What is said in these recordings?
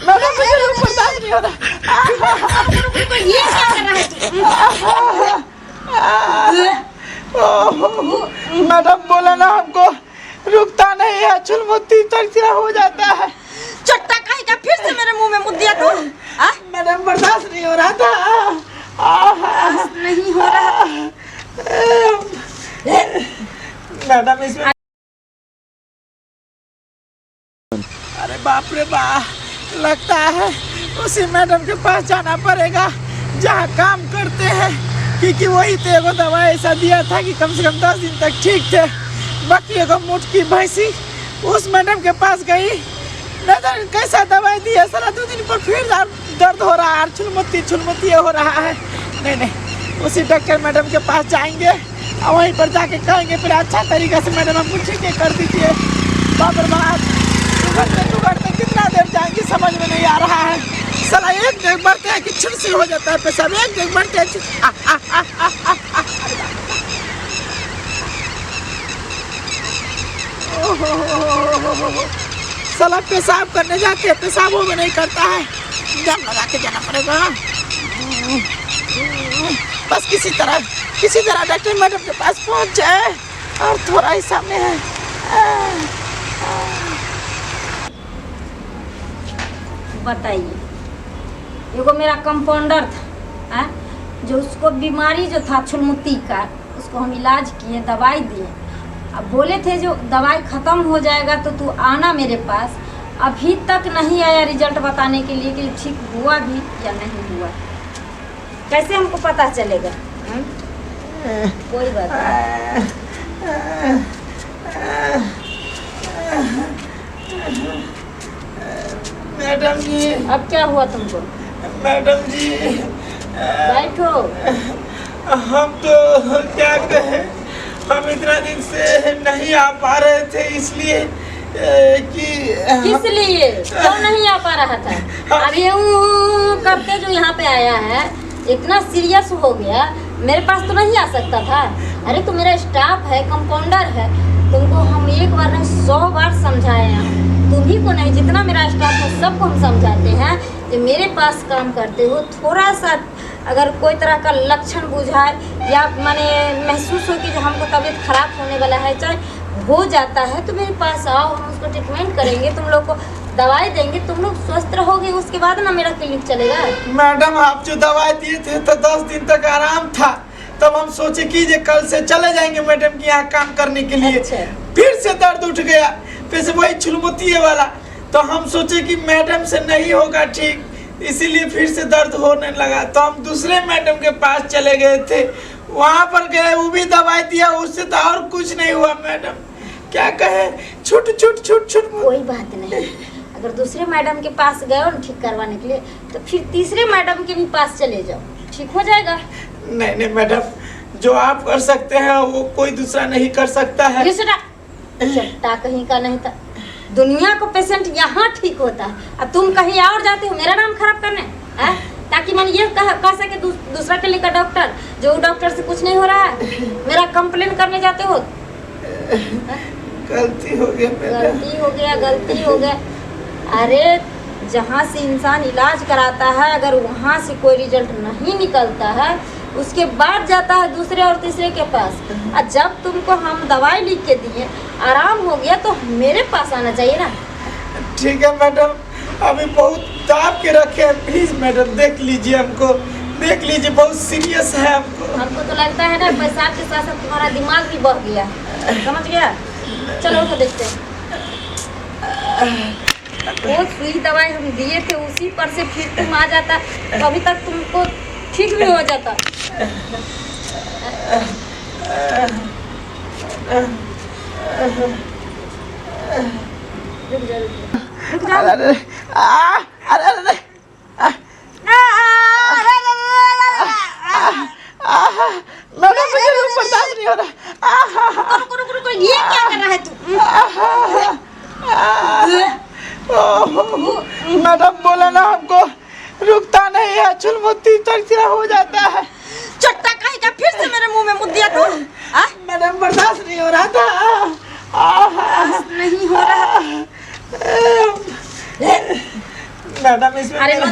Madam मुझे बर्दाश्त नहीं हो रहा। ये क्या कर रहा है तू? मैडम बोला ना हमको रुकता नहीं है, चुलमुत्ती चिड़चिड़ा हो जाता है। चट्टा काहे का फिर से मेरे मुंह में मुद्द दिया तू? मैडम बर्दाश्त नहीं हो रहा था। नहीं हो रहा। मैडम इसमें अरे बाप रे बाप, लगता है उसी मैडम के पास जाना पड़ेगा जहाँ काम करते हैं, क्योंकि वही तो एगो दवा ऐसा दिया था कि कम से कम 10 दिन तक ठीक थे। बाकी एगो मुटकी भैंसी उस मैडम के पास गई, नजर कैसा दवाई दिया, सारा 2 दिन पर फिर दर्द हो रहा है, छुलमुत्ती हो रहा है। नहीं, उसी डॉक्टर मैडम के पास जाएंगे और वहीं पर जाके कहेंगे फिर अच्छा तरीके से मैडम हमको ठीक कर दीजिए। बाप रे बाप, टुगड़ते कितना देर जाएंगे समझ में नहीं आ रहा है। साला एक देख बढ़ते हैं कि छिड़सी हो जाता है पेशाब, एक देख बढ़ते हैं साला पेशाब करने जाते हैं, पेशाबों में नहीं करता है, दम लगा के जाना पड़ेगा। बस किसी तरह डॉक्टर मैडम के पास पहुंच जाए और थोड़ा ही सामने है। बताइए, एगो मेरा कंपाउंडर था जो उसको बीमारी जो था छुलमुत्ती का, उसको हम इलाज किए, दवाई दिए। अब बोले थे जो दवाई ख़त्म हो जाएगा तो तू आना मेरे पास। अभी तक नहीं आया रिजल्ट बताने के लिए कि ठीक हुआ भी या नहीं हुआ। कैसे हमको पता चलेगा? कोई बात नहीं। मैडम जी, अब क्या हुआ तुमको? मैडम जी बैठो। हम तो क्या कहें, हम इतना दिन से नहीं आ पा रहे थे, इसलिए कि किस लिए क्यों नहीं आ पा रहा था? अब यूं करके जो यहाँ पे आया है इतना सीरियस हो गया, मेरे पास तो नहीं आ सकता था। अरे तो मेरा स्टाफ है, कंपाउंडर है, तुमको हम एक बार नहीं 100 बार समझाए हैं। तुम ही को नहीं, जितना मेरा स्टाफ है सबको हम समझाते हैं कि मेरे पास काम करते हो थोड़ा सा अगर कोई तरह का लक्षण बुझाए या माने महसूस हो कि जो हमको तबीयत खराब होने वाला है, चाहे हो जाता है, तो मेरे पास आओ, हम उसको ट्रीटमेंट करेंगे, तुम लोग को दवाई देंगे, तुम लोग स्वस्थ रहोगे, उसके बाद ना मेरा क्लिनिक चलेगा। मैडम आप जो दवाई दिए थे तो 10 दिन तक आराम था, तब हम सोचे कि जे कल से चले जाएंगे मैडम के यहाँ काम करने के लिए। अच्छा। फिर से दर्द उठ गया, फिर से वही छुलमुत्ती वाला, तो हम सोचे कि मैडम से नहीं होगा ठीक, इसीलिए फिर से दर्द होने लगा, तो हम दूसरे मैडम के पास चले गए थे। वहाँ पर गए, वो भी दवाई दिया, उससे तो और कुछ नहीं हुआ। मैडम क्या कहे, छुट कोई बात नहीं, अगर दूसरे मैडम के पास गए हो ठीक करवाने के लिए तो फिर तीसरे मैडम के भी पास चले जाओ, ठीक हो जाएगा। नहीं मैडम, जो आप कर सकते हैं वो कोई दूसरा नहीं कर सकता है। चट्टा कहीं का नहीं था, दुनिया को पेशेंट यहाँ ठीक होता है और तुम कहीं और जाते हो मेरा नाम खराब करने, ताकि मैंने ये कह सके दूसरा क्लिनिक का डॉक्टर जो डॉक्टर से कुछ नहीं हो रहा है, मेरा कंप्लेन करने जाते हो। गलती हो गया। गलती हो गया। अरे जहाँ से इंसान इलाज कराता है, अगर वहाँ से कोई रिजल्ट नहीं निकलता है, उसके बाद जाता है दूसरे और तीसरे के पास। और जब तुमको हम दवाई लिख के दिए, आराम हो गया, तो मेरे पास आना चाहिए ना। ठीक है मैडम, अभी बहुत दाब के रखे हैं, प्लीज मैडम देख लीजिए, हमको देख लीजिए, बहुत सीरियस है हमको तो लगता है ना पेशाब के साथ साथ तुम्हारा दिमाग भी बह गया, समझ गया। चलो उठो देखते हैं। वो सुई दवाई हम दिए थे उसी पर से फिर तुम आ जाता तो अभी तक तुमको ठीक भी हो जाता। रुक जा। अरे मैडम मुझे बर्दाश्त नहीं हो रहा। रुको, ये क्या कर रहा है तू? मैडम बोला ना हमको रुकता नहीं है, चुलमुत्ती चिड़चिड़ा हो जाता है। चट्टा कहीं का फिर से मेरे मुंह में मुद्द दिया तू? मैडम इसमें अरे मेरा-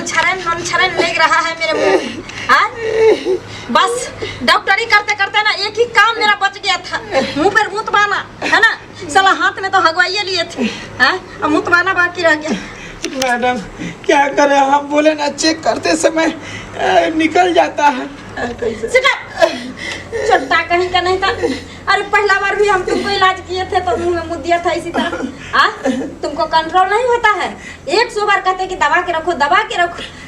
नॉन छरन लग रहा है मेरे मुंह में। हाँ? बस डॉक्टरी करते करते ना एक ही काम मेरा बच गया था, मुंह पर मुतवाना है ना। साला हाथ में तो हगवाइए लिए थे, हाँ? अब मुतवाना बाकी रह गया। मैडम क्या करें, हम बोले ना चेक करते समय निकल जाता है। छोटा कहीं का नहीं था। अरे पहला बार भी हम तुमको इलाज किए थे तो मुंह में मुँह दिया था इसी तरह। हाँ? तुमको कंट्रोल नहीं होता है। 100 बार कहते कि दबा के रखो,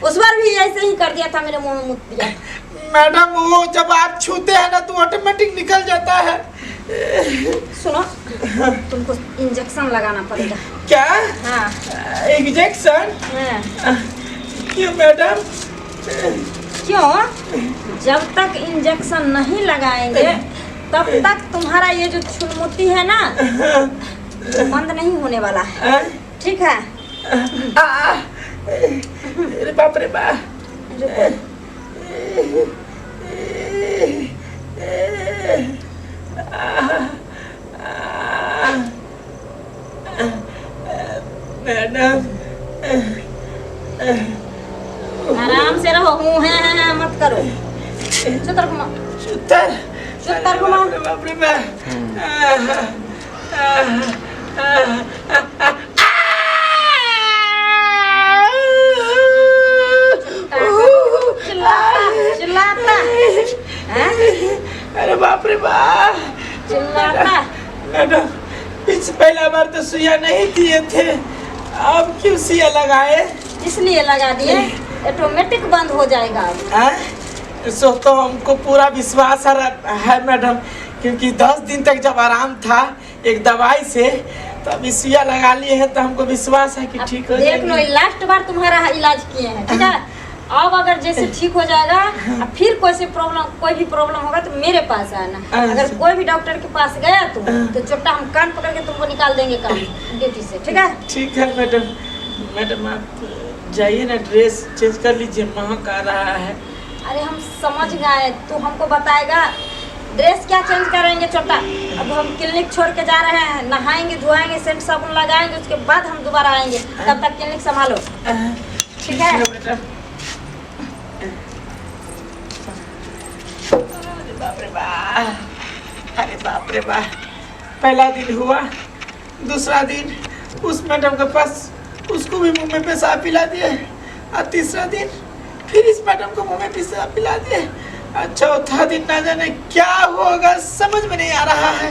उस बार भी ऐसे ही कर दिया था, मेरे मुंह में मुँह दिया। मैडम वो जब आप छूते हैं ना तो ऑटोमेटिक निकल जाता है। सुनो, तुमको इंजेक्शन लगाना पड़ेगा। क्या? हाँ। इंजेक्शन? हाँ। क्यों मैडम? क्यों? जब तक इंजेक्शन नहीं लगाएंगे तब तक तुम्हारा ये जो छुलमुती है ना बंद नहीं होने वाला है, ठीक है? अरे बाप रे बाप। मैडम आराम से रहो, हूँ है मत करो। चुतर घुमा, चुतर घुमा। बाप रे बाप। चिल्लाता हैं? अरे बाप रे बाप। चिल्लाता। मैडम इस पहला बार तो सुइया नहीं दिए थे, अब क्यों सुइया लगाए? इसलिए लगा दिए, ऑटोमेटिक बंद हो जाएगा अब। सो तो हमको पूरा विश्वास है मैडम, क्योंकि 10 दिन तक जब आराम था एक दवाई से, तो अभी सुइया लगा लिए हैं तो हमको विश्वास है कि ठीक हो देख जाएगी। लो, लास्ट बार तुम्हारा इलाज किए हैं, ठीक है? अब अगर जैसे ठीक हो जाएगा और फिर कोई भी प्रॉब्लम होगा तो मेरे पास आना। अगर कोई भी डॉक्टर के पास गया तो चोटा हम कान पकड़ के तुमको निकाल देंगे काम ड्यूटी से, ठीक है? ठीक है मैडम। मैडम आप जाइए ना, ड्रेस चेंज कर लीजिए, महक आ रहा है। अरे हम समझ गए, तू हमको बताएगा ड्रेस क्या चेंज करेंगे छोटा। अब हम क्लिनिक छोड़ के जा रहे हैं, नहाएंगे धोएंगे, सेंट साबुन लगाएंगे, उसके बाद हम दोबारा आएंगे। तब तक क्लिनिक संभालो, ठीक है? मैडम। बाप रे बाप, अरे बाप रे बाप। पहला दिन हुआ, दूसरा दिन उस मैडम के पास, उसको भी मुंह में पेशाब पिला दिए, और तीसरा दिन फिर इस मैडम को मुंह में पेशाब पिला दिए। और चौथा दिन ना जाने क्या होगा, समझ में नहीं आ रहा है।